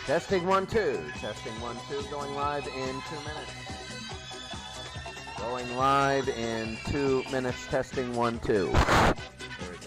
Testing 1 2. Testing 1 2. Going live in 2 minutes. Going live in 2 minutes. Testing 1 2. There we go.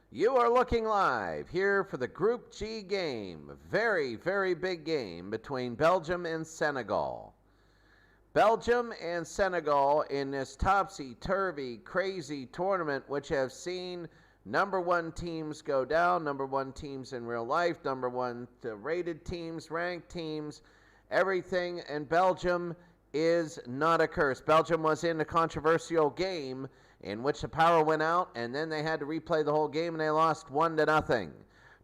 You are looking live here for the Group G game. Very, very big game between Belgium and Senegal. Belgium and Senegal in this topsy-turvy, crazy tournament, which have seen number one teams go down, number one teams in real life, number one rated teams, ranked teams, everything. And Belgium is not a curse. Belgium was in a controversial game in which the power went out, and then they had to replay the whole game, and they lost 1-0.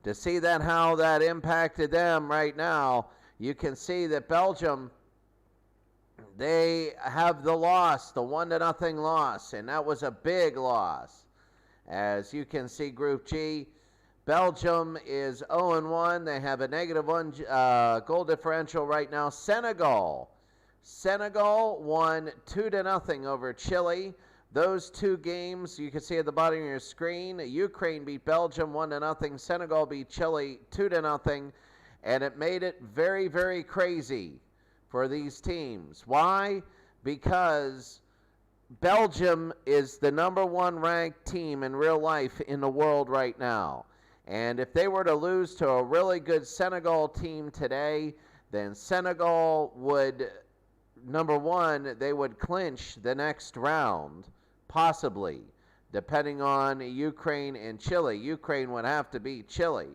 To see that, how that impacted them right now, you can see that Belgium, they have the loss, the 1-0 loss, and that was a big loss. As you can see, Group G, Belgium is 0-1. They have a -1 goal differential right now. Senegal won 2-0 over Chile. Those two games, you can see at the bottom of your screen, Ukraine beat Belgium 1-0, Senegal beat Chile 2-0, and it made it very, very crazy for these teams. Why? Because Belgium is the number one ranked team in real life in the world right now. And if they were to lose to a really good Senegal team today, then Senegal would, number one, they would clinch the next round. Possibly, depending on Ukraine and Chile. Ukraine would have to beat Chile.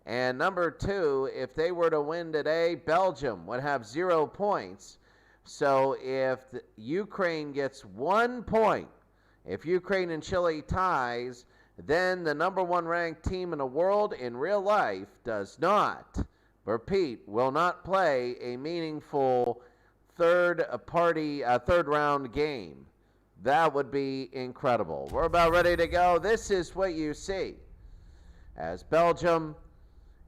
And number two, if they were to win today, Belgium would have 0 points. So if Ukraine gets 1 point, if Ukraine and Chile ties, then the number one ranked team in the world in real life does not, repeat, will not play a meaningful third round game. That would be incredible. We're about ready to go. This is what you see as Belgium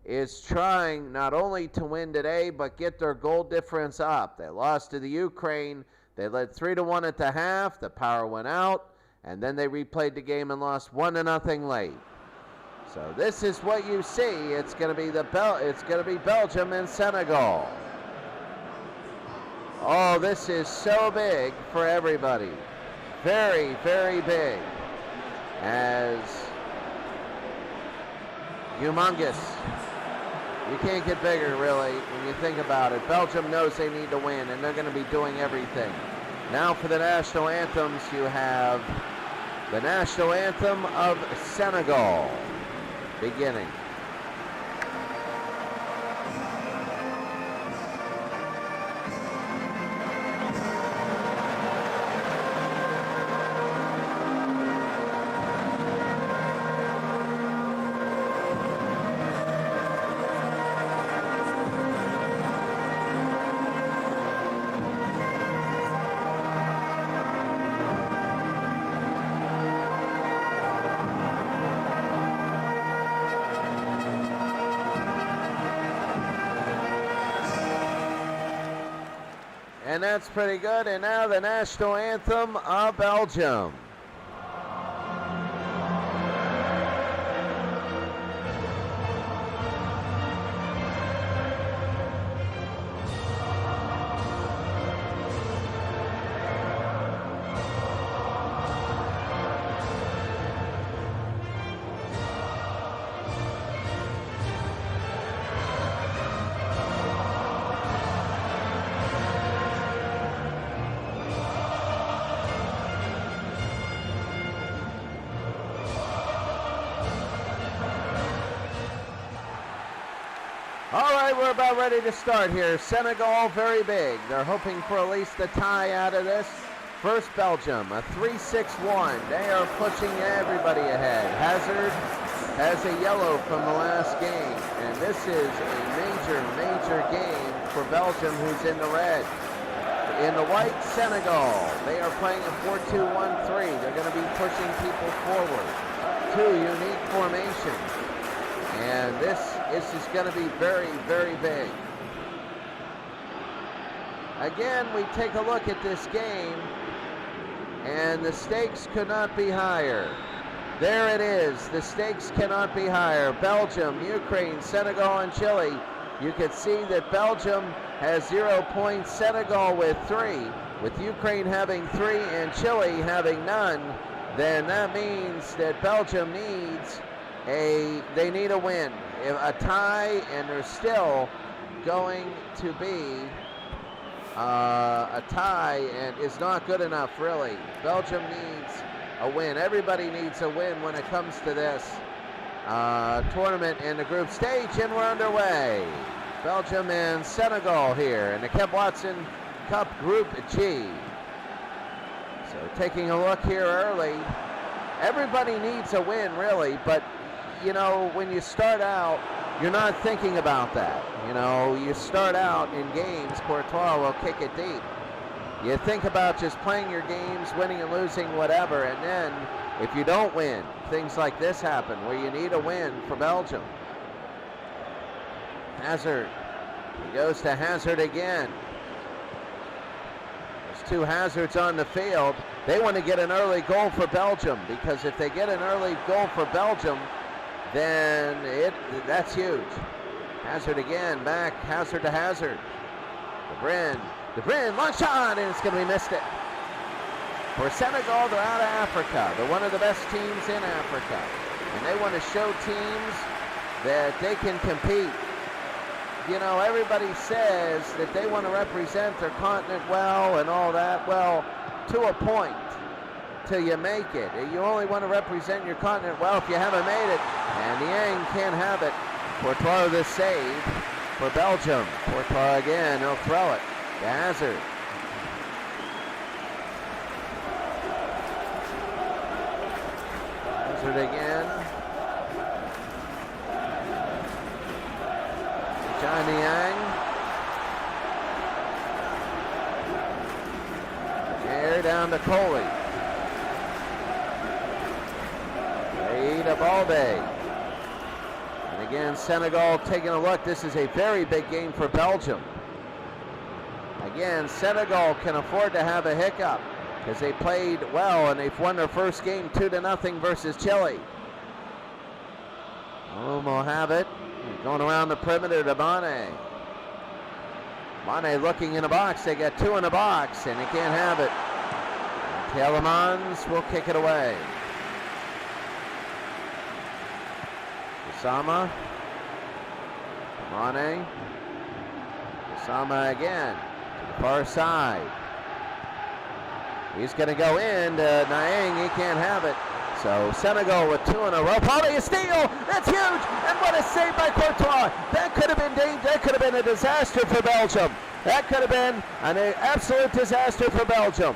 is trying not only to win today, but get their goal difference up. They lost to the Ukraine. They led 3-1 at the half. The power went out, and then they replayed the game and lost 1-0 late. So this is what you see. It's going to be Belgium and Senegal. Oh, this is so big for everybody. Very, very big. As humongous. You can't get bigger, really, when you think about it. Belgium knows they need to win, and they're going to be doing everything. Now for the national anthems, you have the national anthem of Senegal beginning. And that's pretty good. And now the national anthem of Belgium. All right, we're about ready to start here. Senegal, very big. They're hoping for at least a tie out of this. First, Belgium, a 3-6-1. They are pushing everybody ahead. Hazard has a yellow from the last game, and this is a major, major game for Belgium, who's in the red. In the white, Senegal. They are playing a 4-2-1-3. They're going to be pushing people forward. Two unique formations. And this is going to be very, very big. Again, we take a look at this game, and the stakes could not be higher. There it is. The stakes cannot be higher. Belgium, Ukraine, Senegal, and Chile. You can see that Belgium has 0 points, Senegal with 3. With Ukraine having 3 and Chile having none, then that means that Belgium needs they need a win, a tie, and there's still going to be a tie, and it's not good enough, really. Belgium needs a win. Everybody needs a win when it comes to this tournament in the group stage, and we're underway. Belgium and Senegal here in the Kev Watson Cup Group G. So taking a look here early, everybody needs a win, really, but you know, when you start out, you're not thinking about that. You know, you start out in games, Courtois will kick it deep. You think about just playing your games, winning and losing, whatever, and then if you don't win, things like this happen where you need a win for Belgium. Hazard. He goes to Hazard again. There's two Hazards on the field. They want to get an early goal for Belgium, because if they get an early goal for Belgium, then that's huge. Hazard again, back, Hazard to Hazard. De Bruyne, long shot, and it's going to be missed it. For Senegal, they're out of Africa. They're one of the best teams in Africa. And they want to show teams that they can compete. You know, everybody says that they want to represent their continent well and all that. Well, to a point. Till you make it. You only want to represent your continent well if you haven't made it. And Niang can't have it. Courtois the save for Belgium. Courtois again, he'll throw it to Hazard. Hazard again. John Niang. Air down to Coley. Balde. And again, Senegal taking a look. This is a very big game for Belgium. Again, Senegal can afford to have a hiccup because they played well and they've won their first game 2-0 versus Chile. will have it. Going around the perimeter to Mane. Mane looking in the box. They got two in the box and they can't have it. Telemans will kick it away. Osama. Mane. Osama again to the far side. He's going to go in to Niang. He can't have it. So Senegal with two in a row. Probably a steal. That's huge. And what a save by Courtois. That could have been that could have been a disaster for Belgium. That could have been an absolute disaster for Belgium.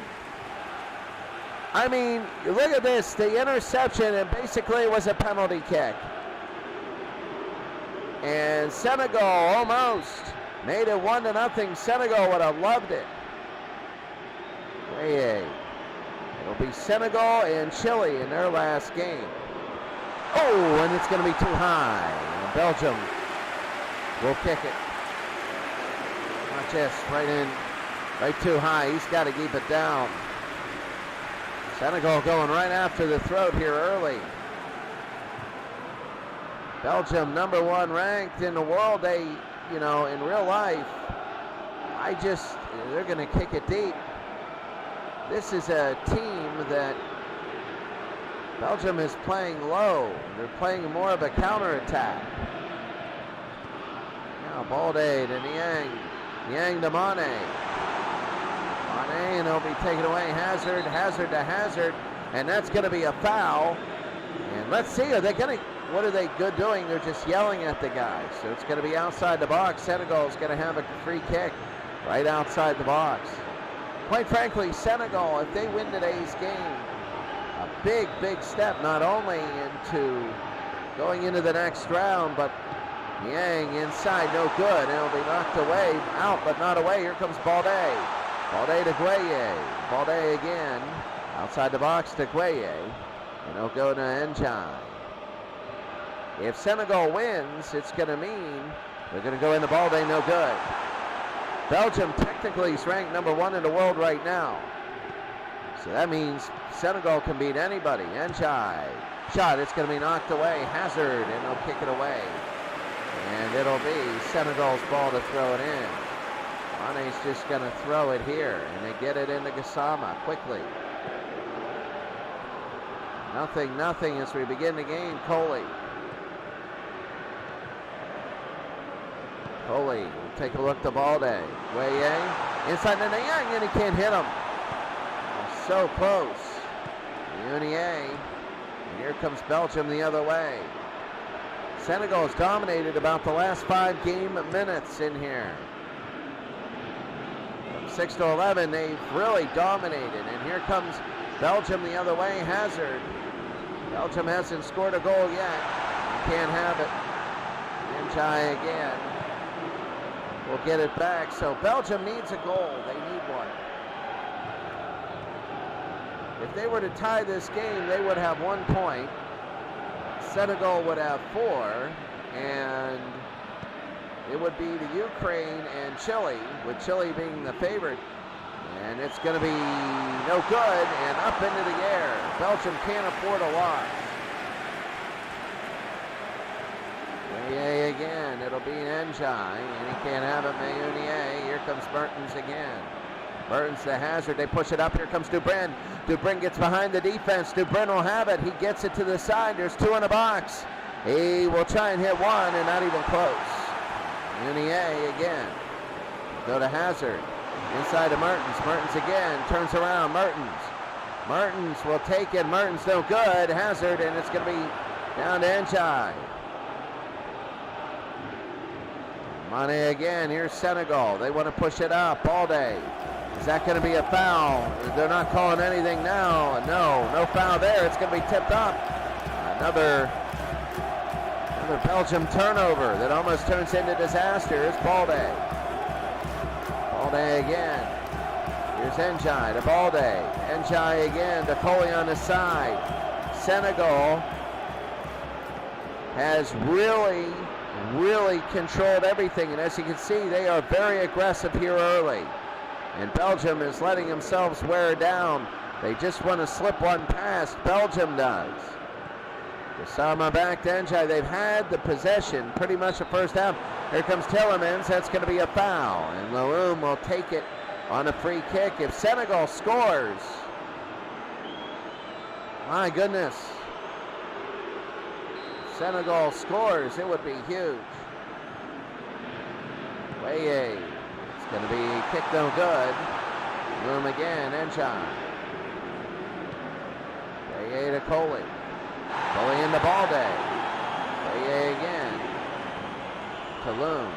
I mean, look at this. The interception, and basically it was a penalty kick. And Senegal almost made it 1-0. Senegal would have loved it. It'll be Senegal and Chile in their last game. Oh, and it's going to be too high. And Belgium will kick it. Watch this, right in Right too high. He's got to keep it down. Senegal going right after the throat here early. Belgium #1 ranked in the world. They, in real life, they're going to kick it deep. This is a team that Belgium is playing low. They're playing more of a counterattack. Now Balde to Niang. Niang to Mane. Mane, and it'll be taken away. Hazard to Hazard. And that's going to be a foul. And let's see, what are they good doing? They're just yelling at the guy. So it's going to be outside the box. Senegal is going to have a free kick right outside the box. Quite frankly, Senegal, if they win today's game, a big, big step, not only into going into the next round, but Niang inside, no good. It'll be knocked away, out, but not away. Here comes Balde. Balde to Gueye. Balde again, outside the box to Gueye. And it'll go to Njai. If Senegal wins, it's going to mean they're going to go into Balde, no good. Belgium technically is ranked #1 in the world right now. So that means Senegal can beat anybody. Njai. Shot, it's going to be knocked away. Hazard, and they'll kick it away. And it'll be Senegal's ball to throw it in. Mane's just going to throw it here, and they get it into Gassama quickly. Nothing as we begin the game. Coley. Coley, take a look to Balde. Gueye, inside the Niang, and he can't hit him. So close. Unier, and here comes Belgium the other way. Senegal has dominated about the last 5 game minutes in here. From 6 to 11, they've really dominated, and here comes Belgium the other way. Hazard. Belgium hasn't scored a goal yet. Can't have it. Njai again. Will get it back. So Belgium needs a goal. They need one. If they were to tie this game, they would have 1 point. Senegal would have 4. And it would be the Ukraine and Chile, with Chile being the favorite. And it's going to be no good, and up into the air. Belgium can't afford a loss. Again, it'll be Njai, and he can't have it. Mayunier. Here comes Mertens again. Mertens to Hazard. They push it up. Here comes Dubrin. Dubrin gets behind the defense. Dubrin will have it. He gets it to the side. There's 2 in the box. He will try and hit 1, and not even close. Munier again. Go to Hazard. Inside to Mertens. Mertens again. Turns around. Mertens. Mertens will take it. Mertens no good. Hazard, and it's going to be down to Njai. Mane again. Here's Senegal. They want to push it up. Balde. Is that going to be a foul? They're not calling anything now. No foul there. It's going to be tipped up. Another Belgium turnover that almost turns into disaster. It's Balde. Balde again. Here's Njai to Balde. Njai again to Coley on the side. Senegal has really controlled everything, and as you can see, they are very aggressive here early. And Belgium is letting themselves wear down. They just want to slip one past. Belgium does. Gassama back to Njai. They've had the possession pretty much the first half. Here comes Tillemans. That's going to be a foul. And Laroum will take it on a free kick. If Senegal scores, my goodness. If Senegal scores, it would be huge. Gueye. It's going to be kicked no good. Room again, Njai. Gueye to Coley. Coley into Balde. Gueye again. To Loom.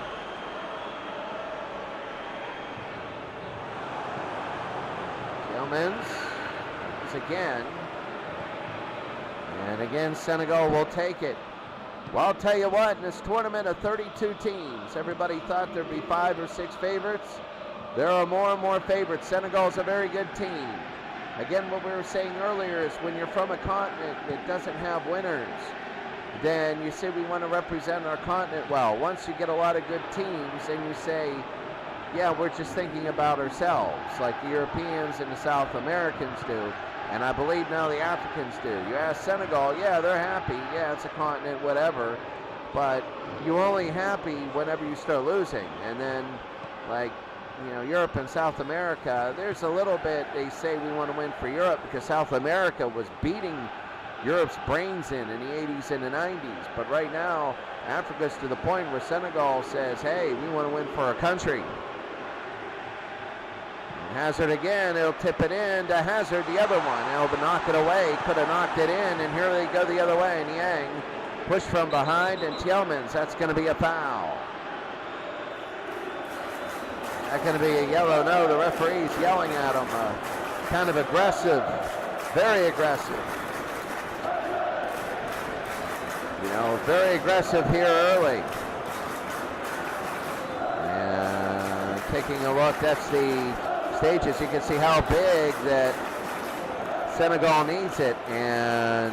Tillmans. Again. And again, Senegal will take it. Well, I'll tell you what, in this tournament of 32 teams, everybody thought there'd be 5 or 6 favorites. There are more and more favorites. Senegal's a very good team. Again, what we were saying earlier is when you're from a continent that doesn't have winners, then you say we want to represent our continent well. Once you get a lot of good teams, then you say yeah, we're just thinking about ourselves, like the Europeans and the South Americans do, and I believe now the Africans do. You ask Senegal, yeah, they're happy, yeah, it's a continent, whatever, but you're only happy whenever you start losing. And then, like, you know, Europe and South America, there's a little bit, they say we want to win for Europe because South America was beating Europe's brains in the 80s and the 90s. But right now, Africa's to the point where Senegal says, hey, we want to win for our country. And Hazard again, he'll tip it in to Hazard, the other one. He'll knock it away, could have knocked it in, and here they go the other way. And Yang push from behind, and Tielemans, that's going to be a foul. That's going to be a yellow. No, the referee's yelling at him. Kind of aggressive, very aggressive. You know, very aggressive here early. And taking a look, that's the stages. You can see how big that Senegal needs it, and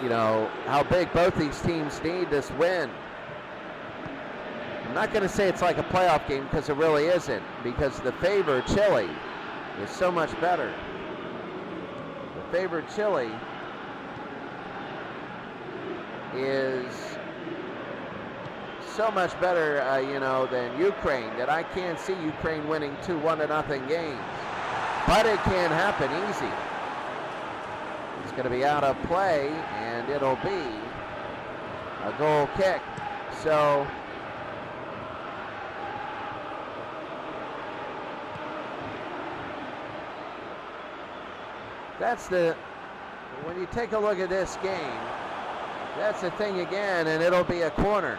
you know how big both these teams need this win. I'm not going to say it's like a playoff game because it really isn't, because the favored Chile is so much better. The favored Chile is so much better, you know, than Ukraine, that I can't see Ukraine winning 2-1-0 games. But it can happen easy. It's going to be out of play, and it'll be a goal kick. So that's the, when you take a look at this game, that's the thing again, and it'll be a corner.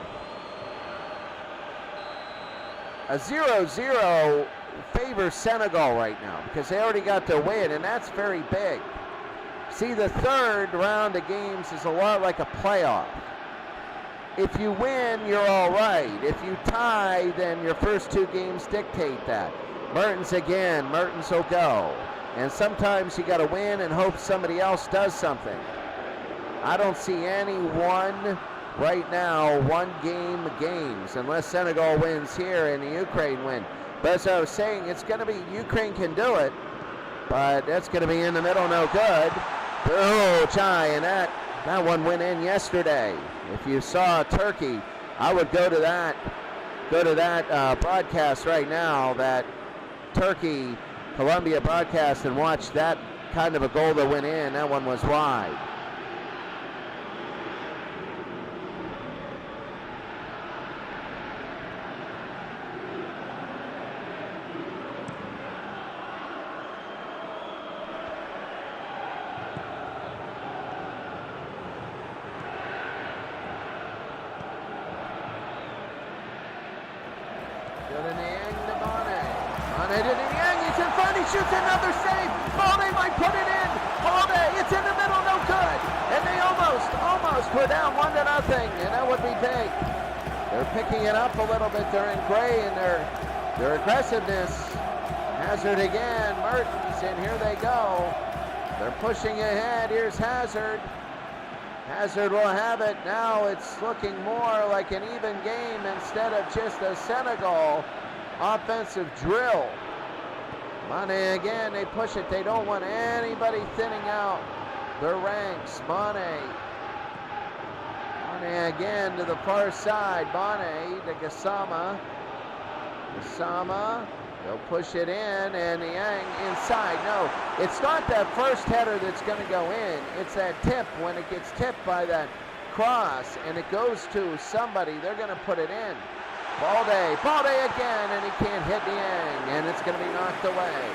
A 0-0 favors Senegal right now because they already got their win, and that's very big. See, the third round of games is a lot like a playoff. If you win, you're all right. If you tie, then your first two games dictate that. Mertens again, Mertens will go. And sometimes you got to win and hope somebody else does something. I don't see any one right now, one-game games, unless Senegal wins here and the Ukraine win. But as I was saying, it's going to be, Ukraine can do it, but that's going to be in the middle, no good. Oh, Chai, and that one went in yesterday. If you saw Turkey, I would go to that broadcast right now, that Turkey Colombia broadcast, and watch that kind of a goal that went in. That one was wide. Good in the end to Mane. Mane to the end. He's in front. He shoots another save. Mane might put it in. Mane, it's in the middle. No good. And they almost were down 1-0. And that would be big. They're picking it up a little bit. They're in gray in their aggressiveness. Hazard again. Mertens. And here they go. They're pushing ahead. Here's Hazard. Hazard will have it. Now it's looking more like an even game instead of just a Senegal offensive drill. Mane again, they push it. They don't want anybody thinning out their ranks. Mane again to the far side. Mane to Gassama. They'll push it in, and the Yang inside. No, it's not that first header that's going to go in. It's that tip. When it gets tipped by that cross and it goes to somebody, they're going to put it in. Balde again, and he can't hit the Yang, and it's going to be knocked away.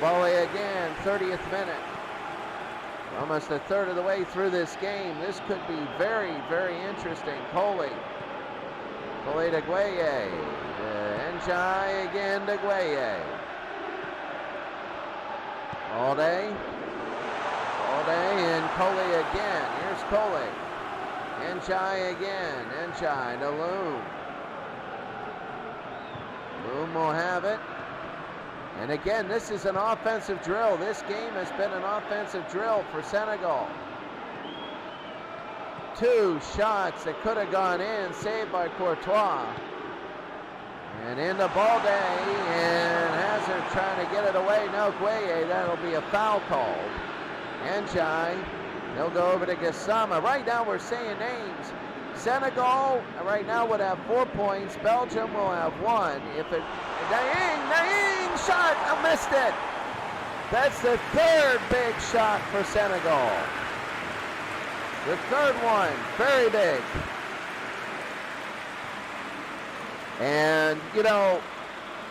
Balde again, 30th minute. Almost a third of the way through this game. This could be very, very interesting. Coley to Gueye. Njai again to Gueye. Balde and Coley again. Here's Coley. Njai again. Njai to Loom. Loom will have it. And again, this is an offensive drill. This game has been an offensive drill for Senegal. Two shots that could have gone in, saved by Courtois. And into Balde, and Hazard trying to get it away. No, Gueye, that'll be a foul called. Njai, he'll go over to Gassama. Right now we're saying names. Senegal right now would have 4 points. Belgium will have 1. If it, Naing, shot, I missed it. That's the third big shot for Senegal. The third one, very big. And, you know,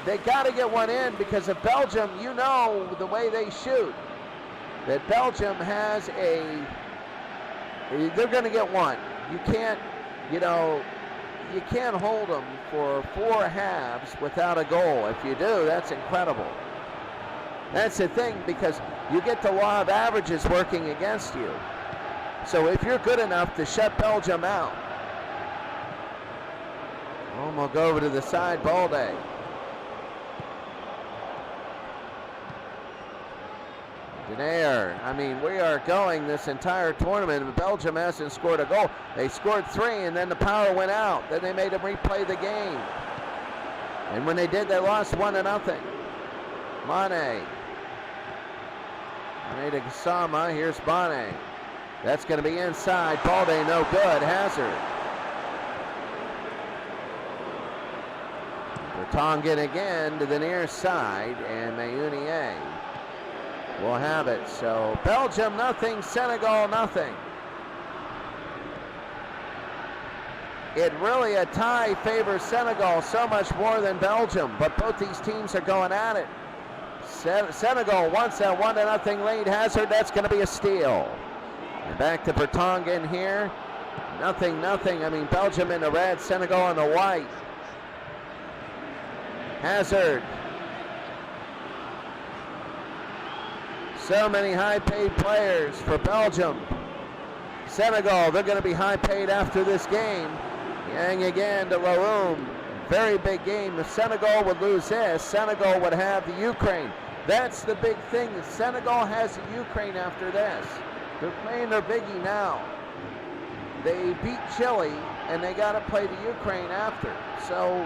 they got to get one in because of Belgium, you know the way they shoot. That Belgium has they're going to get one. You can't, you know, you can't hold them for 4 halves without a goal. If you do, that's incredible. That's the thing, because you get the law of averages working against you. So if you're good enough to shut Belgium out, we'll go over to the side, Balde. Denayer, I mean, we are going this entire tournament, but Belgium hasn't scored a goal. They scored 3, and then the power went out. Then they made them replay the game. And when they did, they lost 1-0. Mane. Mane to Gassama. Here's Mane. That's going to be inside. Balde, no good. Hazard. Vertonghen again to the near side, and Meunier will have it. So Belgium nothing, Senegal nothing. It really, a tie favors Senegal so much more than Belgium, but both these teams are going at it. Senegal wants that 1-0 lead. Hazard, that's going to be a steal. And back to Vertonghen here. Nothing. I mean, Belgium in the red, Senegal in the white. Hazard. So many high-paid players for Belgium. Senegal, they're going to be high-paid after this game. Yang again to Laoum. Very big game. If Senegal would lose this, Senegal would have the Ukraine. That's the big thing. Senegal has the Ukraine after this. They're playing their biggie now. They beat Chile, and they got to play the Ukraine after. So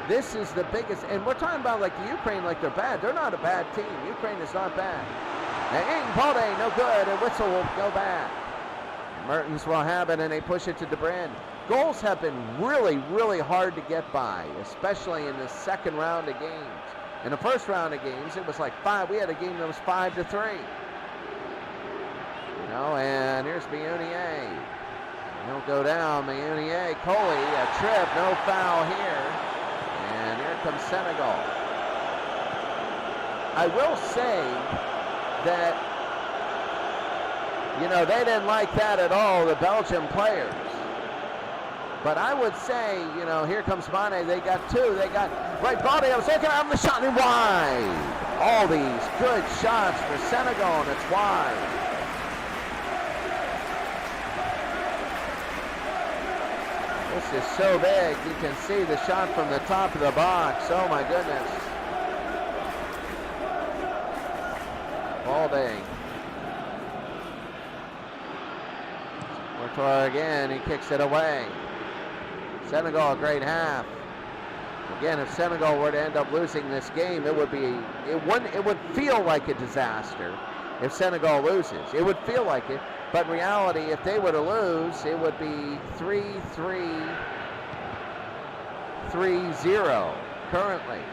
this is the biggest, and we're talking about like the Ukraine like they're bad. They're not a bad team. Ukraine is not bad. And Balde, no good, and Witzel will go back. Mertens will have it, and they push it to DeBrand. Goals have been really, really hard to get by, especially in the second round of games. In the first round of games, it was like 5. We had a game that was 5-3. You know, and here's Meunier. He'll go down. Meunier, Coley, a trip, no foul here. And here comes Senegal. I will say that, you know, they didn't like that at all, the Belgian players. But I would say, you know, here comes Mane. They got 2. They got right body. I was looking at him, the shot and wide. All these good shots for Senegal, and it's wide. This is so big. You can see the shot from the top of the box. Oh my goodness. Balde. Courtois again. He kicks it away. Senegal, a great half. Again, if Senegal were to end up losing this game, it would feel like a disaster if Senegal loses. It would feel like it, but in reality, if they were to lose, it would be 3-3, 3-0 currently.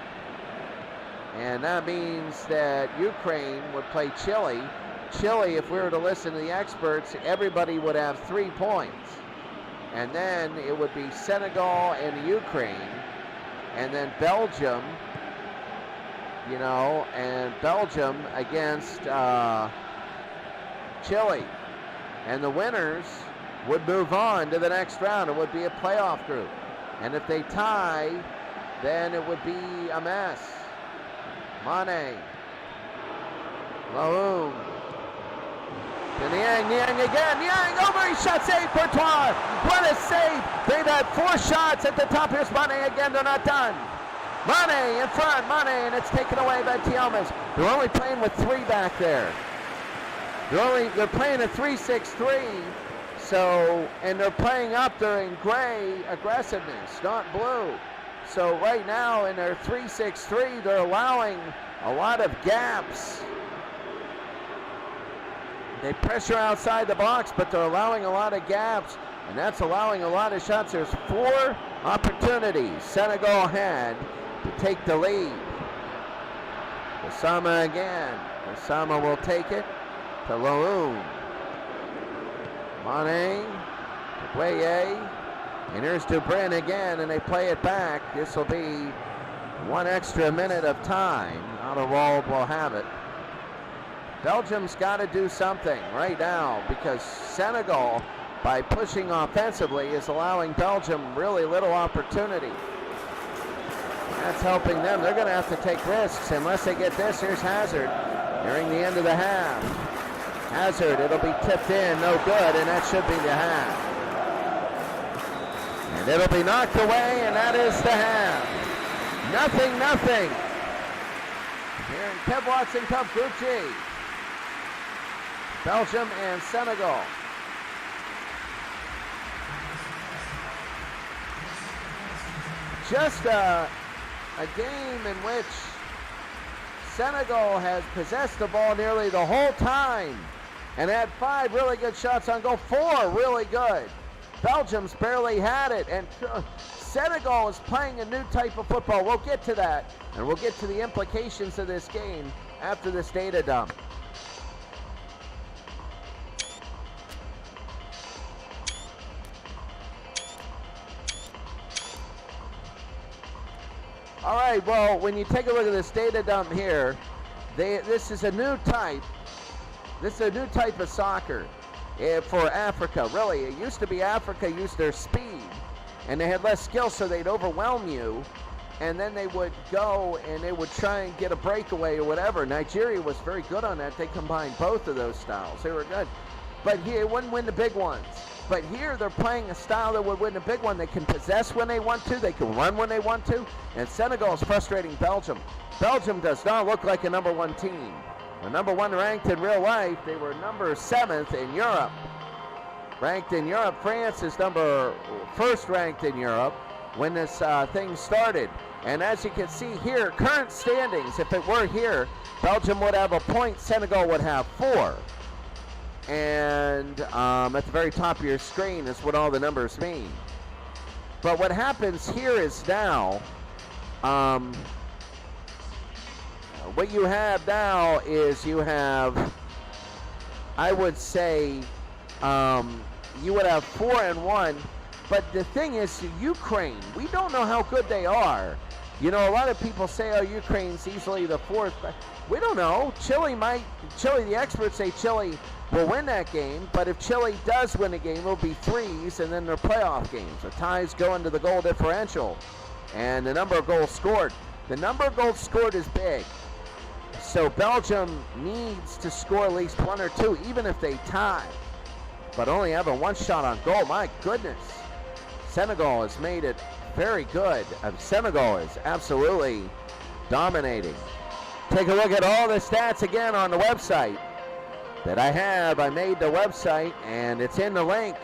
And that means that Ukraine would play Chile. Chile, if we were to listen to the experts, everybody would have 3 points. And then it would be Senegal and Ukraine, and then Belgium, you know, and Belgium against Chile. And the winners would move on to the next round. It would be a playoff group. And if they tie, then it would be a mess. Mane. Laoum. Niang again. Niang over. He shot save. Courtois. What a save. They've had 4 shots at the top. Here's Mane again. They're not done. Mane in front. Mane, and it's taken away by Tielmans. They're only playing with 3 back there. They're playing a 3-6-3. So, and they're playing up there in gray aggressiveness, not blue. So right now in their 3-6-3, they're allowing a lot of gaps. They pressure outside the box, but they're allowing a lot of gaps, and that's allowing a lot of shots. There's 4 opportunities Senegal had to take the lead. Osama again. Osama will take it to Laoun. Mane, Gueye, and here's Dubrin again, and they play it back. This will be 1 extra minute of time. Alderweireld will have it. Belgium's got to do something right now because Senegal, by pushing offensively, is allowing Belgium really little opportunity. That's helping them. They're going to have to take risks unless they get this. Here's Hazard nearing the end of the half. Hazard, it'll be tipped in, no good, and that should be the half. And it'll be knocked away, and that is the half. 0-0. Here in Kev Watson Cup Group G. Belgium and Senegal. Just a game in which Senegal has possessed the ball nearly the whole time and had 5 really good shots on goal, 4 really good. Belgium's barely had it, and Senegal is playing a new type of football. We'll get to that, and we'll get to the implications of this game after this data dump. All right, well, when you take a look at this data dump here, this is a new type. This is a new type of soccer for Africa, really. It used to be Africa used their speed, and they had less skill, so they'd overwhelm you, and then they would go and they would try and get a breakaway or whatever. Nigeria was very good on that. They combined both of those styles. They were good. But here, it wouldn't win the big ones. But here they're playing a style that would win a big one. They can possess when they want to. They can run when they want to. And Senegal is frustrating Belgium. Belgium does not look like a number 1 team. They're number 1 ranked in real life. They were number 7th in Europe. Ranked in Europe. France is number 1st ranked in Europe when this thing started. And as you can see here, current standings, if it were here, Belgium would have a point. Senegal would have 4. And at the very top of your screen is what all the numbers mean. But what happens here is now, what you have now is you have, I would say, you would have 4-1. But the thing is, Ukraine, we don't know how good they are. You know, a lot of people say, oh, Ukraine's easily the 4th. We don't know. Chile, the experts say Chile will win that game, but if Chile does win a game, it'll be 3s, and then they're playoff games. The ties go into the goal differential, and the number of goals scored. The number of goals scored is big, so Belgium needs to score at least 1 or 2, even if they tie, but only having 1 shot on goal. My goodness, Senegal has made it very good. Senegal is absolutely dominating. Take a look at all the stats again on the website that I have. I made the website, and it's in the link.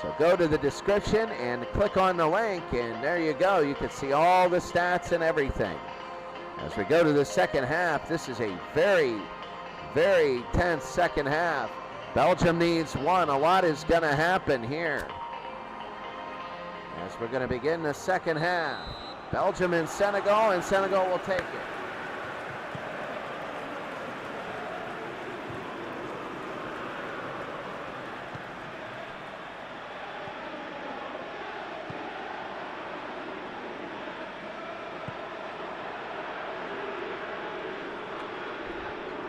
So go to the description and click on the link, and there you go. You can see all the stats and everything. As we go to the second half, this is a very, very tense second half. Belgium needs 1. A lot is going to happen here as we're going to begin the second half. Belgium and Senegal will take it.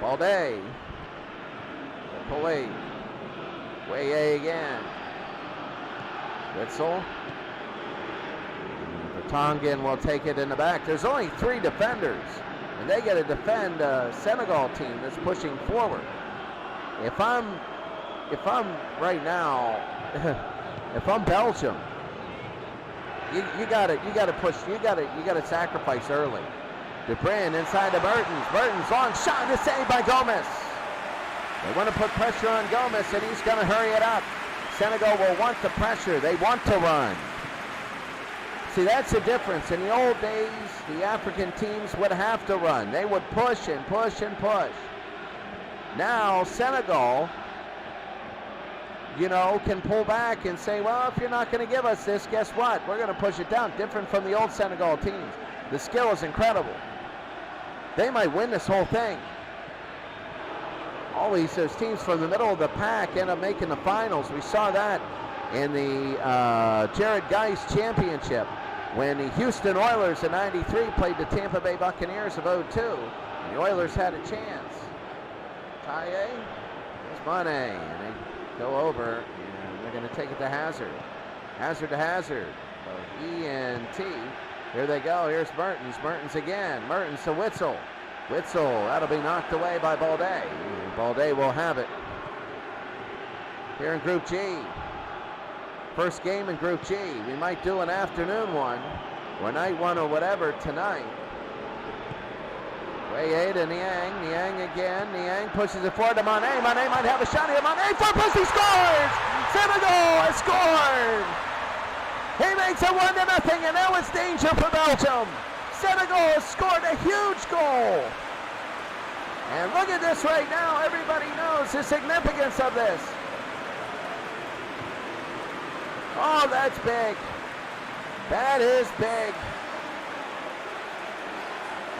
Balde. Paulet. Gueye again. Witzel. Vertonghen will take it in the back. There's only 3 defenders, and they got to defend a Senegal team that's pushing forward. If I'm right now, if I'm Belgium, you got to push. You got to sacrifice early. Dubrin inside to Mertens. Mertens long shot is saved by Gomez. They want to put pressure on Gomez, and he's going to hurry it up. Senegal will want the pressure. They want to run. See, that's the difference. In the old days, the African teams would have to run. They would push and push and push. Now, Senegal, can pull back and say, well, if you're not going to give us this, guess what? We're going to push it down. Different from the old Senegal teams. The skill is incredible. They might win this whole thing. Always those teams from the middle of the pack end up making the finals. We saw that in the Jared Geis Championship when the Houston Oilers in '93 played the Tampa Bay Buccaneers of '02. The Oilers had a chance. Taye, there's Mane, and they go over, and they're going to take it to Hazard. Hazard to Hazard. So E and T. Here they go. Here's Mertens. Mertens again. Mertens to Witzel. Witzel, that'll be knocked away by Balde. Balde will have it. Here in Group G. First game in Group G. We might do an afternoon one, or night one, or whatever tonight. Way to Niang. Niang again. Niang pushes it forward to Mane. Mane might have a shot here. Mane for pussy scores! Senegal has scored! He makes it 1-0, and now it's danger for Belgium. Senegal has scored a huge goal. And look at this right now. Everybody knows the significance of this. Oh, that's big. That is big.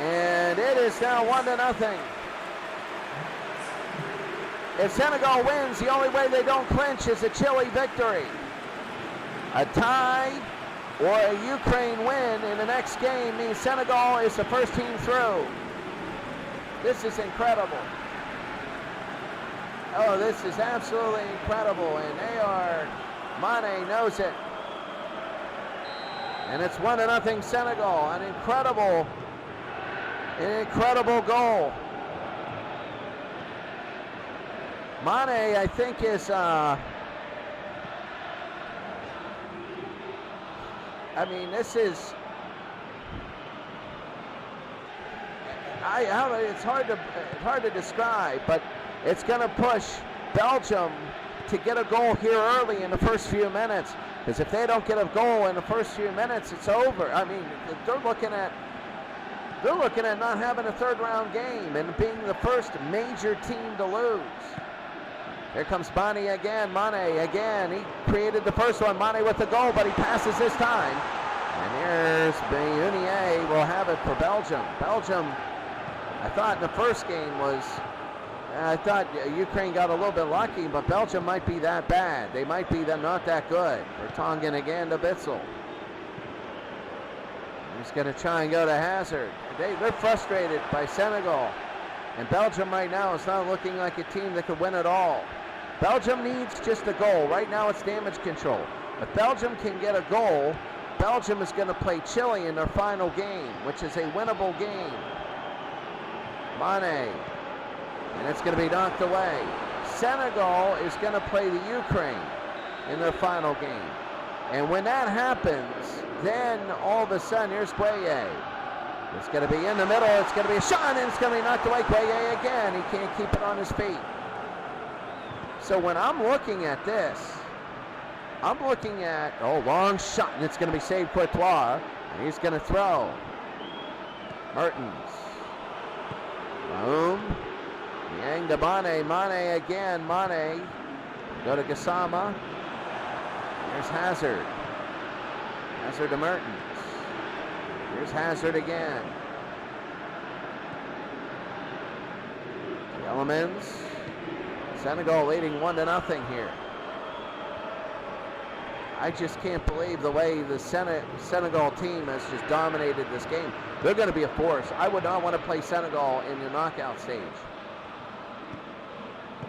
And it is now 1-0. If Senegal wins, the only way they don't clinch is a Chile victory. A tie or a Ukraine win in the next game means Senegal is the first team through. This is incredible. Oh, this is absolutely incredible. And Mane knows it. And it's 1-0 Senegal. An incredible goal. Mane, I think, is this is, it's hard to describe, but it's going to push Belgium to get a goal here early in the first few minutes. Because if they don't get a goal in the first few minutes, it's over. I mean, they're looking at not having a third round game and being the first major team to lose. Here comes Mane again. Mane again. He created the first one. Mane with the goal, but he passes this time. And here's Meunier will have it for Belgium. Belgium, I thought in the first game I thought Ukraine got a little bit lucky, but Belgium might be that bad. They might be not that good. Vertonghen again to Witzel. He's going to try and go to Hazard. They're frustrated by Senegal. And Belgium right now is not looking like a team that could win it all. Belgium needs just a goal. Right now it's damage control. If Belgium can get a goal, Belgium is going to play Chile in their final game, which is a winnable game. Mane. And it's going to be knocked away. Senegal is going to play the Ukraine in their final game. And when that happens, then all of a sudden, here's Gueye. It's going to be in the middle. It's going to be a shot, and it's going to be knocked away. Gueye again. He can't keep it on his feet. So when I'm looking at this, I'm looking at, long shot, and it's going to be saved Courtois. And he's going to throw. Mertens. Boom. Yang to Mane. Mane again. Mane. Go to Gassama. Here's Hazard. Hazard to Mertens. Here's Hazard again. Elements. Senegal leading 1-0 here. I just can't believe the way the Senegal team has just dominated this game. They're going to be a force. I would not want to play Senegal in the knockout stage.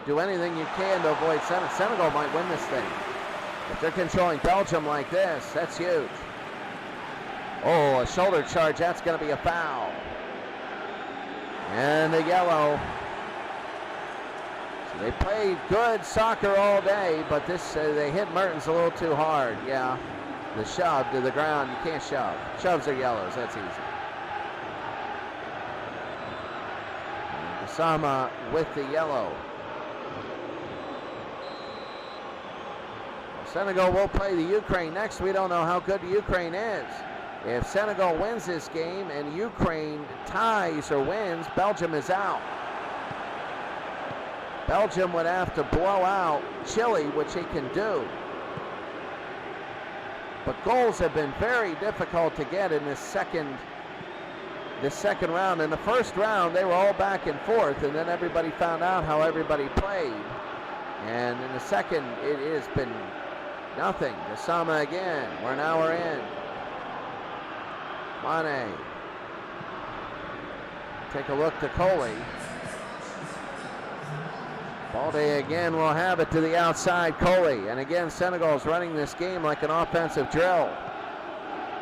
Do anything you can to avoid Senegal. Senegal might win this thing. If they're controlling Belgium like this, that's huge. Oh, a shoulder charge. That's going to be a foul. And a yellow. So they played good soccer all day, but they hit Mertens a little too hard. Yeah, the shove to the ground. You can't shove. Shoves are yellows. That's easy. Gassama with the yellow. Senegal will play the Ukraine next. We don't know how good the Ukraine is. If Senegal wins this game and Ukraine ties or wins, Belgium is out. Belgium would have to blow out Chile, which they can do. But goals have been very difficult to get in this second round. In the first round, they were all back and forth, and then everybody found out how everybody played. And in the second, it has been nothing. Gassama again. We're an hour in. Mane. Take a look to Coley. Balde again will have it to the outside. Coley. And again, Senegal's running this game like an offensive drill.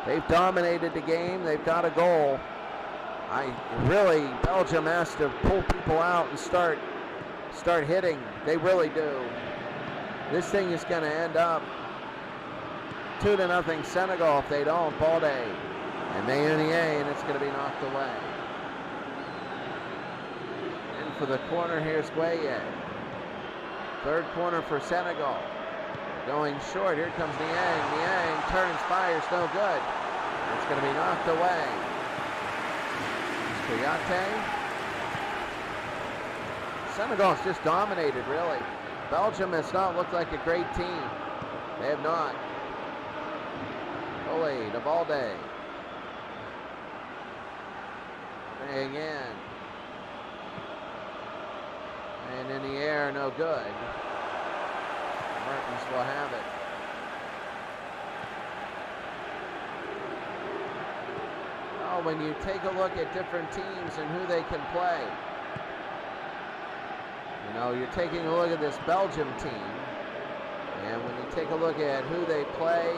They've dominated the game. They've got a goal. Belgium has to pull people out and start hitting. They really do. This thing is going to end up 2-0 Senegal if they don't. Balde and Meunier, and it's going to be knocked away. In for the corner, here's Gueye. Third corner for Senegal. Going short, here comes Niang. Niang turns, fires, no good. It's going to be knocked away. Kouyaté. Senegal's just dominated, really. Belgium has not looked like a great team. They have not. Ole to Balde. Again. And in the air, no good. Mertens will have it. Oh, when you take a look at different teams and who they can play. You know, you're taking a look at this Belgium team. And when you take a look at who they play,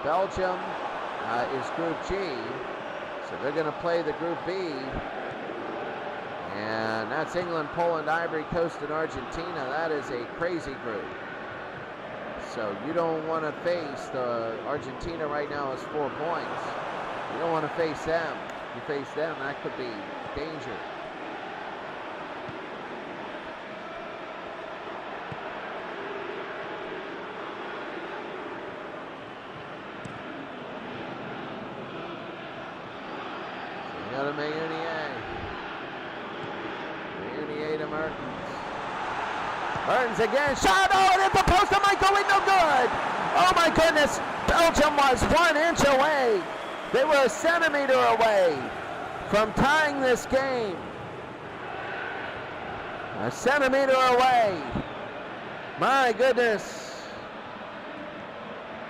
Belgium is Group G. So they're going to play the Group B. And that's England, Poland, Ivory Coast, and Argentina. That is a crazy group. So you don't want to face Argentina right now is 4 points. You don't want to face them. You face them, that could be danger. So you got to Meunier. Meunier to Mertens. Mertens again, shot, oh, and hit the post, it might go in, no good. Oh my goodness, Belgium was 1 inch away. They were a centimeter away from tying this game. A centimeter away. My goodness.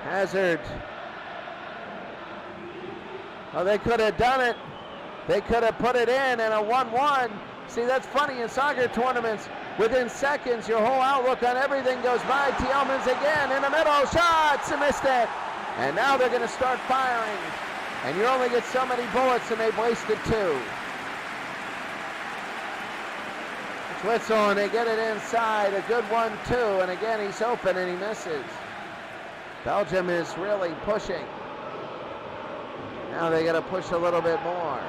Hazard. Oh, they could have done it. They could have put it in and a 1-1. See, that's funny in soccer tournaments. Within seconds, your whole outlook on everything goes by. Tielemans again in the middle. Shots, missed it. And now they're going to start firing. And you only get so many bullets, and they've wasted 2. Witzel, and they get it inside. A good 1-2, and again he's open and he misses. Belgium is really pushing. Now they got to push a little bit more.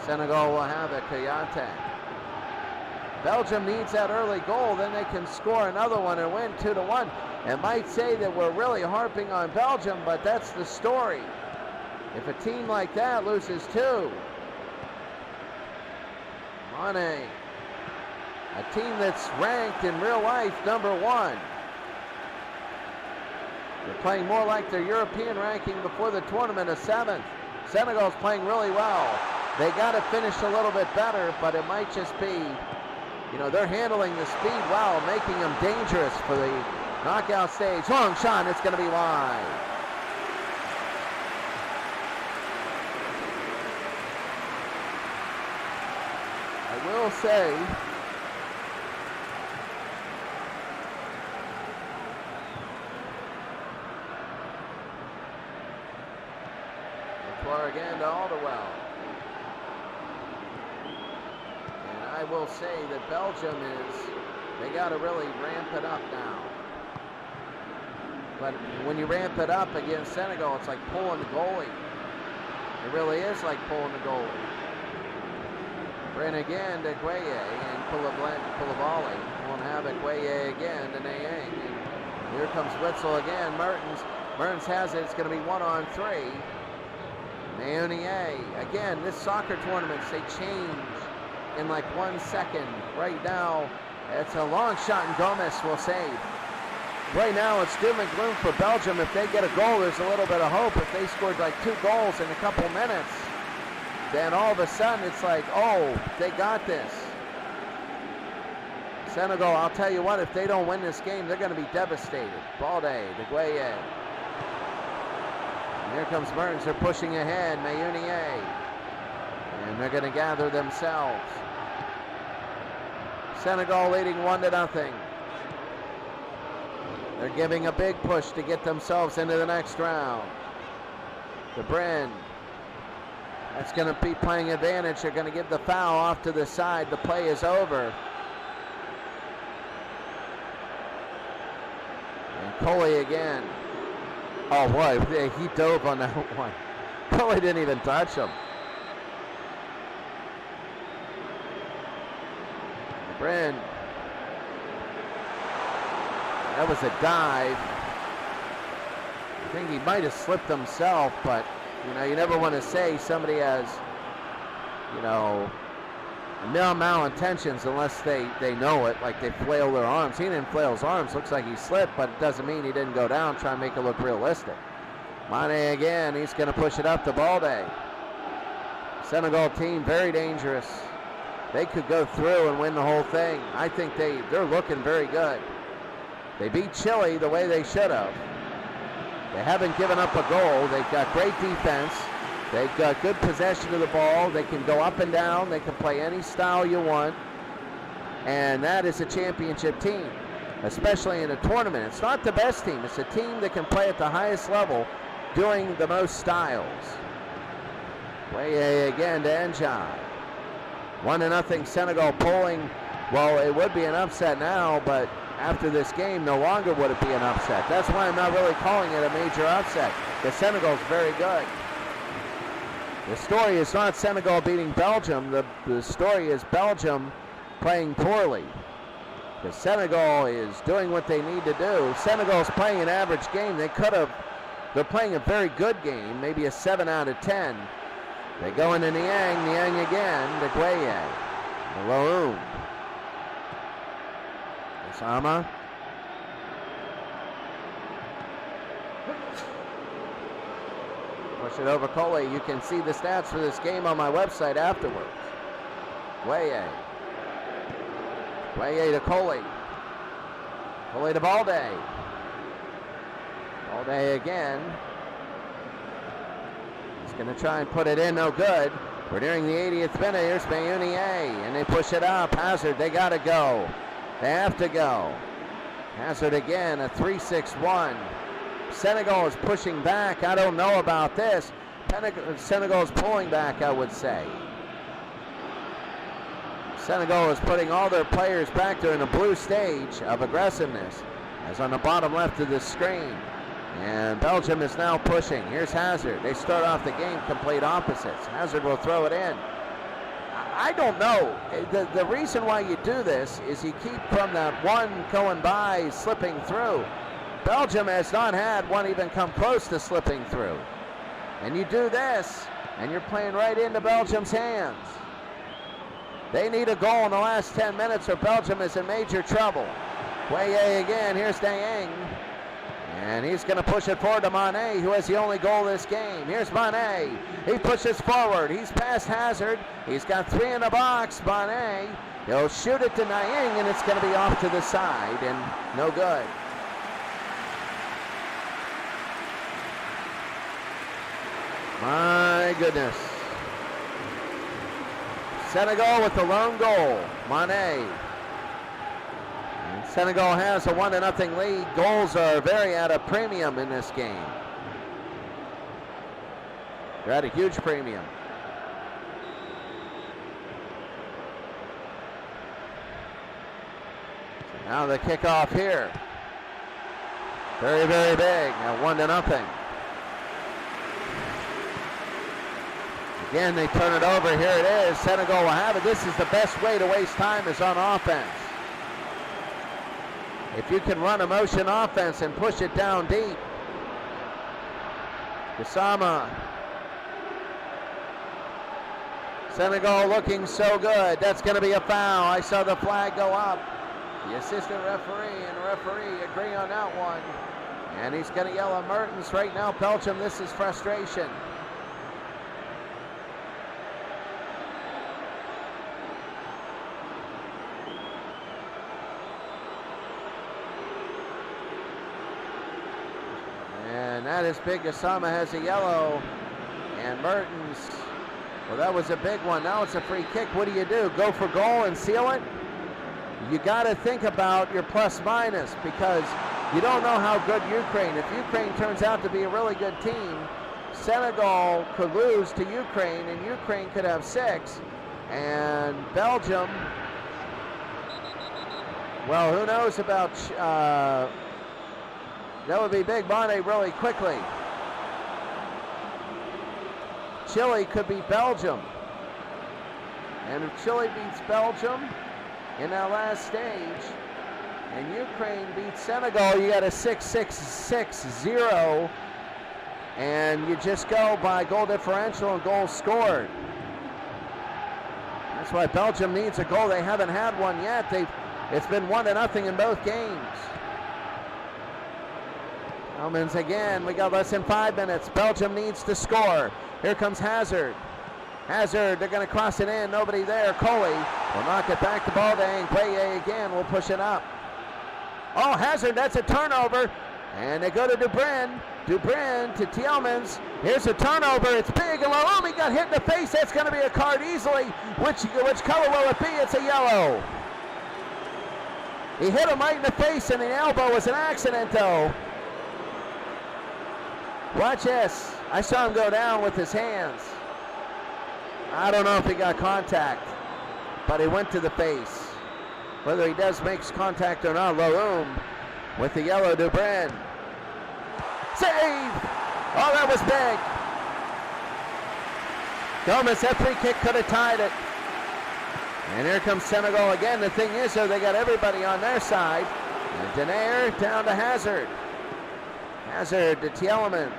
Senegal will have it. Kouyaté. Belgium needs that early goal, then they can score another one and win 2-1. And might say that we're really harping on Belgium, but that's the story. If a team like that loses 2, Mane, a team that's ranked in real life #1. They're playing more like their European ranking before the tournament, a 7th. Senegal's playing really well. They got to finish a little bit better, but it might just be, you know, they're handling the speed well, making them dangerous for the knockout stage. Long shot, it's going to be wide. I will say, Latour again to Alderweireld. And I will say that Belgium they got to really ramp it up now. But when you ramp it up against Senegal, it's like pulling the goalie. It really is like pulling the goalie. Bring again to Gueye and Koulibaly. Won't have it. Gueye again to Niang. Here comes Witzel again. Mertens has it. It's going to be 1-on-3. Mayunier. Again, this soccer tournament, they change in like 1 second. Right now, it's a long shot and Gomez will save. Right now, it's doom and gloom for Belgium. If they get a goal, there's a little bit of hope. If they scored like 2 goals in a couple minutes, then all of a sudden it's like, oh, they got this. Senegal, I'll tell you what, if they don't win this game, they're going to be devastated. Balde, De Gueye. And here comes Burns. They're pushing ahead. Mayunier. And they're going to gather themselves. Senegal leading 1-0. They're giving a big push to get themselves into the next round. De Bruyne. That's going to be playing advantage. They're going to give the foul off to the side. The play is over. And Coley again. Oh boy, he dove on that one. Coley didn't even touch him. De Bruyne. That was a dive. I think he might have slipped himself, but you know, you never want to say somebody has, you know, malintentions unless they know it, like they flail their arms. He didn't flail his arms. Looks like he slipped, but it doesn't mean he didn't go down. Try and make it look realistic. Mane again. He's going to push it up to Balde. Senegal team very dangerous. They could go through and win the whole thing. I think they're looking very good. They beat Chile the way they should have. They haven't given up a goal. They've got great defense. They've got good possession of the ball. They can go up and down. They can play any style you want. And that is a championship team, especially in a tournament. It's not the best team. It's a team that can play at the highest level, doing the most styles. Way again to Njai. 1-0 Senegal pulling. Well, it would be an upset now, but after this game, no longer would it be an upset. That's why I'm not really calling it a major upset, because Senegal's very good. The story is not Senegal beating Belgium. The story is Belgium playing poorly, because Senegal is doing what they need to do. Senegal's playing an average game. They're playing a very good game, maybe a 7 out of 10. They go into Niang again, De Gueye, Laoum. Sama. Push it over Coley. You can see the stats for this game on my website afterwards. Gueye to Coley. Coley to Balde. Balde again. He's going to try and put it in. No good. We're nearing the 80th minute. Here's Mayunier. And they push it up. Hazard, they got to go. They have to go. Hazard again, a 3-6-1. Senegal is pushing back. I don't know about this. Senegal is pulling back, I would say. Senegal is putting all their players back there in a blue stage of aggressiveness, as on the bottom left of the screen. And Belgium is now pushing. Here's Hazard. They start off the game complete opposites. Hazard will throw it in. I don't know. The reason why you do this is you keep from that one going by slipping through. Belgium has not had one even come close to slipping through. And you do this, and you're playing right into Belgium's hands. They need a goal in the last 10 minutes or Belgium is in major trouble. Gueye again. Here's Niang. And he's going to push it forward to Mane, who has the only goal this game. Here's Mane. He pushes forward. He's past Hazard. He's got 3 in the box. Mane. He'll shoot it to Niang, and it's going to be off to the side, and no good. My goodness. Senegal with the lone goal. Mane. Senegal has a 1-0 lead. Goals are very at a premium in this game. They're at a huge premium. So now the kickoff here. Very, very big. At 1-0. Again, they turn it over. Here it is. Senegal will have it. This is the best way to waste time, is on offense. If you can run a motion offense and push it down deep. Gassama. Senegal looking so good. That's going to be a foul. I saw the flag go up. The assistant referee and referee agree on that one. And he's going to yell at Mertens right now. Belgium, this is frustration. And that is big. Gassama has a yellow. And Mertens, well, that was a big one. Now it's a free kick. What do? Go for goal and seal it? You got to think about your plus minus, because you don't know how good Ukraine. If Ukraine turns out to be a really good team, Senegal could lose to Ukraine, and Ukraine could have 6. And Belgium, well, who knows about, that would be big money really quickly. Chile could beat Belgium. And if Chile beats Belgium in that last stage, and Ukraine beats Senegal, you got a 6-6-6-0, and you just go by goal differential and goals scored. That's why Belgium needs a goal. They haven't had one yet. It's been 1-0 in both games. Elmans again. We got less than 5 minutes. Belgium needs to score. Here comes Hazard. Hazard, they're going to cross it in. Nobody there. Coley will knock it back to Baldang. Play again. We'll push it up. Oh, Hazard, that's a turnover. And they go to Dubrin. Dubrin to Tielmans. Here's a turnover. It's big. And Laomi got hit in the face. That's going to be a card easily. Which color will it be? It's a yellow. He hit him right in the face, and the elbow was an accident, though. Watch this. I saw him go down with his hands. I don't know if he got contact, but he went to the face. Whether he makes contact or not, Laoum with the yellow. Dubrin. Save! Oh, that was big. Gomez, that free kick could have tied it. And here comes Senegal again. The thing is, though, they got everybody on their side. And Denayer down to Hazard. Hazard to Tielemans.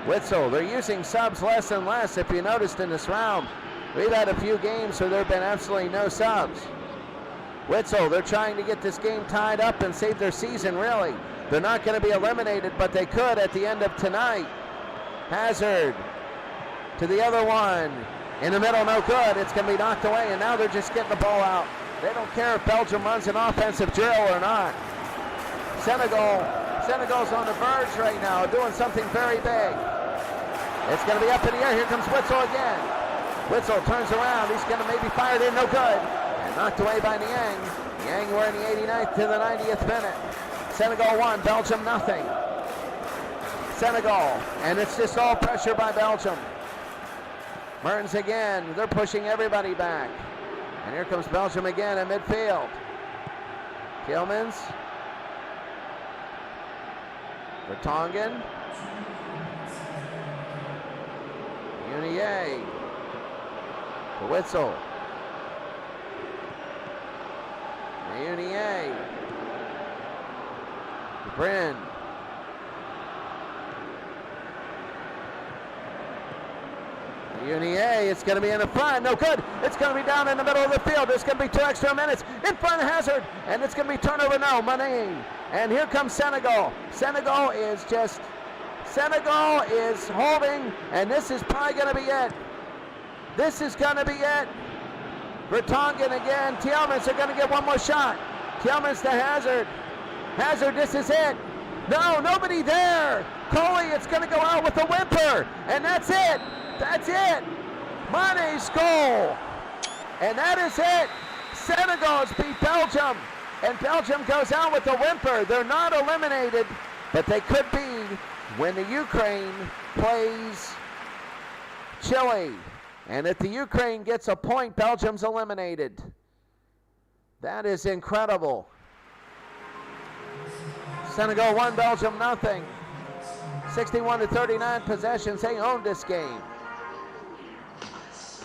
Witzel, they're using subs less and less, if you noticed in this round. We've had a few games where there have been absolutely no subs. Witzel, they're trying to get this game tied up and save their season, really. They're not going to be eliminated, but they could at the end of tonight. Hazard to the other one. In the middle, no good. It's going to be knocked away, and now they're just getting the ball out. They don't care if Belgium runs an offensive drill or not. Senegal's on the verge right now, doing something very big. It's going to be up in the air. Here comes Witzel again. Witzel turns around. He's going to maybe fire it in, no good. And knocked away by Niang. Niang, we're in the 89th to the 90th minute. Senegal 1, Belgium nothing. Senegal, and it's just all pressure by Belgium. Mertens again. They're pushing everybody back. And here comes Belgium again in midfield. Tielemans. Vertonghen. Unier. To Witzel. Unier. Bryn. Unier, it's going to be in the front, no good. It's going to be down in the middle of the field. There's going to be 2 extra minutes in front of Hazard, and it's going to be turnover now. Mane, and here comes Senegal. Senegal is holding, and this is probably going to be it. This is going to be it. Vertonghen again. Tielemans are going to get one more shot. Tielemans to Hazard. Hazard, this is it. No, nobody there. Coley, it's going to go out with a whimper, and that's it. That's it. Mane's goal. And that is it. Senegal has beat Belgium. And Belgium goes out with a whimper. They're not eliminated, but they could be when the Ukraine plays Chile. And if the Ukraine gets a point, Belgium's eliminated. That is incredible. Senegal 1, Belgium nothing. 61-39 possessions. They owned this game.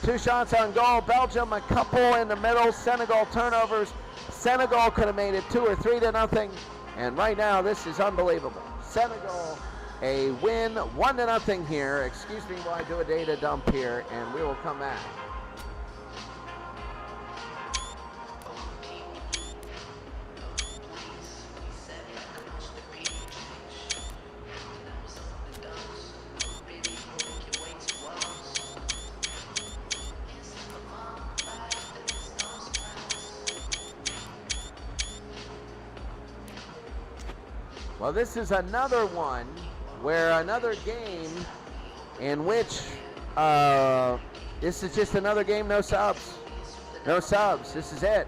2 shots on goal. Belgium a couple in the middle. Senegal turnovers. Senegal could have made it 2 or 3 to nothing. And right now, this is unbelievable. Senegal a win 1 to nothing here. Excuse me while I do a data dump here, and we will come back. Well, this is another one where another game in which this is just another game, no subs. No subs. This is it.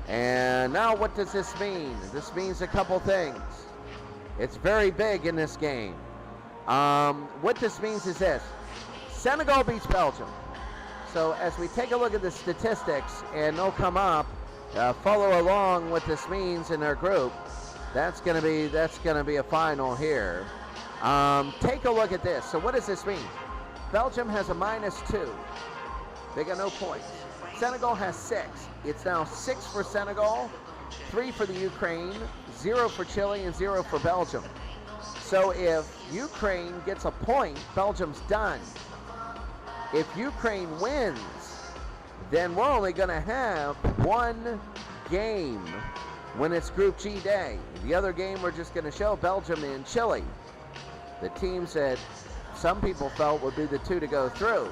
And now what does this mean? This means a couple things. It's very big in this game. What this means is this. Senegal beats Belgium. So as we take a look at the statistics, and they'll come up, follow along what this means in their group. That's gonna be a final here. Take a look at this. So what does this mean? Belgium has a -2. They got no points. Senegal has 6. It's now 6 for Senegal, 3 for the Ukraine, 0 for Chile, and 0 for Belgium. So if Ukraine gets a point, Belgium's done. If Ukraine wins, then we're only going to have one game when it's Group G day. The other game we're just going to show Belgium and Chile, the teams that some people felt would be the two to go through.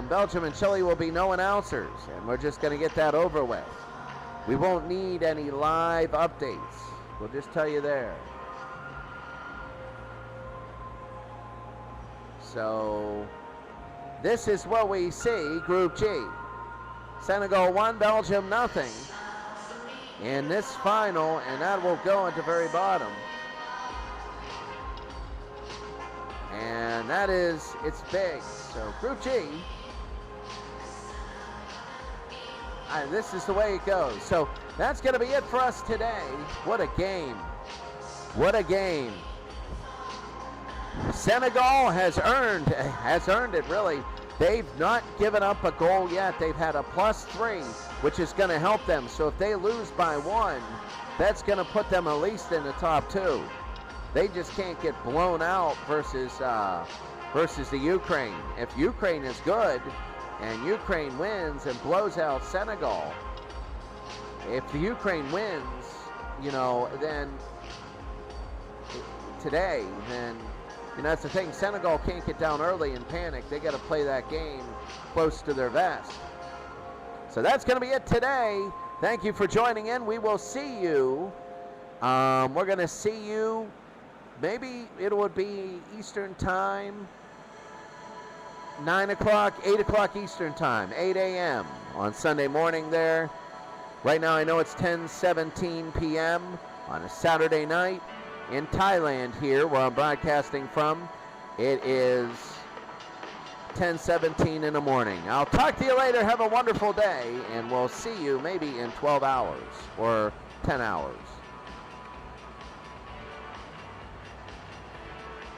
Belgium and Chile will be no announcers, and we're just going to get that over with. We won't need any live updates. We'll just tell you there. So this is what we see, Group G. Senegal 1, Belgium nothing in this final, and that will go at the very bottom. And that is, it's big. So Group G, this is the way it goes. So that's going to be it for us today. What a game. What a game. Senegal has earned it, really. They've not given up a goal yet. They've had a +3, which is going to help them. So if they lose by 1, that's going to put them at least in the top 2. They just can't get blown out versus the Ukraine. If Ukraine is good and Ukraine wins and blows out Senegal, if the Ukraine wins, then today, then that's the thing. Senegal can't get down early and panic. They got to play that game close to their vest. So that's going to be it today. Thank you for joining in. We will see you. We're going to see you. Maybe it would be Eastern time, 9 o'clock, 8 o'clock Eastern time, 8 a.m. on Sunday morning there. Right now I know it's 10:17 p.m. on a Saturday night in Thailand here where I'm broadcasting from. It is 10:17 in the morning. I'll talk to you later. Have a wonderful day, and we'll see you maybe in 12 hours or 10 hours.